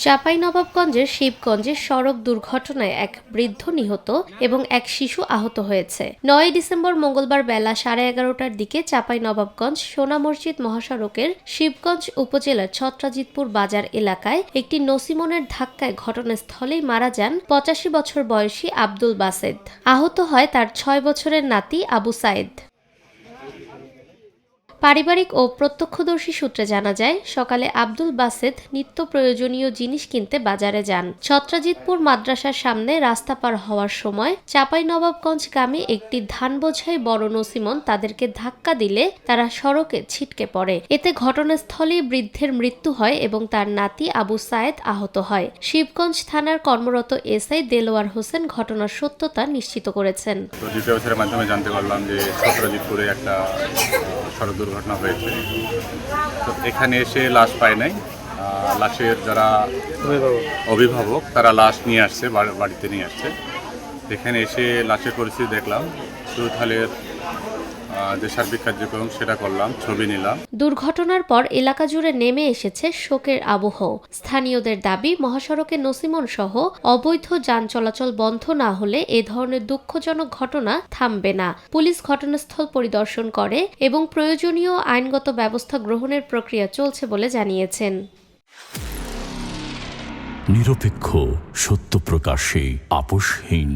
চাঁপাইনবাবগঞ্জের শিবগঞ্জে সড়ক দুর্ঘটনায় এক বৃদ্ধ নিহত এবং এক শিশু আহত হয়েছে। ৯ ডিসেম্বর মঙ্গলবার বেলা 11:30টার দিকে চাঁপাইনবাবগঞ্জ সোনা মসজিদ মহাসড়কের শিবগঞ্জ উপজেলার ছত্রাজিতপুর বাজার এলাকায় একটি নসিমনের ধাক্কায় ঘটনাস্থলেই মারা যান ৮৫ বছর বয়সী আব্দুল বাসেদ। আহত হয় তার ৬ বছরের নাতি আবু সায়েদ। পারিবারিক ও প্রত্যক্ষদর্শী সূত্রে জানা যায়, সকালে আব্দুল বাসেদ নিত্য প্রয়োজনীয় জিনিস কিনতে বাজারে যান। ছত্রাজিতপুর মাদ্রাসার সামনে রাস্তা পার হওয়ার সময় চাঁপাইনবাবগঞ্জগামী একটি ধান বোঝাই বড় নসিমন তাদেরকে ধাক্কা দিলে তারা সড়কে ছিটকে পড়ে। এতে ঘটনাস্থলেই বৃদ্ধের মৃত্যু হয় এবং তার নাতি আবু সায়েদ আহত হয়। শিবগঞ্জ থানার কর্মরত এসআই দেলোয়ার হোসেন ঘটনার সত্যতা নিশ্চিত করেছেন। মাধ্যমে জানতে পারলাম যে ছত্রাজিতপুরে একটা সড়ক দুর্ঘটনা হয়েছে। তো এখানে এসে লাশ পায় নাই। লাশের যারা অভিভাবক তারা লাশ নিয়ে আসছে, বাড়িতে নিয়ে আসছে। এখানে এসে লাশের পরিস্থিতি দেখলাম, সুরথালের যে সার্বিক কার্যক্রম সেটা করলাম, ছবি নিলাম। দুর্ঘটনার পর এলাকা জুড়ে নেমে এসেছে শোকের আবহ। স্থানীয়দের দাবি, মহাসড়কে নসিমন সহ অবৈধ যান চলাচল বন্ধ না হলে এ ধরনের দুঃখজনক ঘটনা থামবে না। পুলিশ ঘটনাস্থল পরিদর্শন করে এবং প্রয়োজনীয় আইনগত ব্যবস্থা গ্রহণের প্রক্রিয়া চলছে বলে জানিয়েছেন। নিরপেক্ষ, সত্য প্রকাশে আপোষহীন।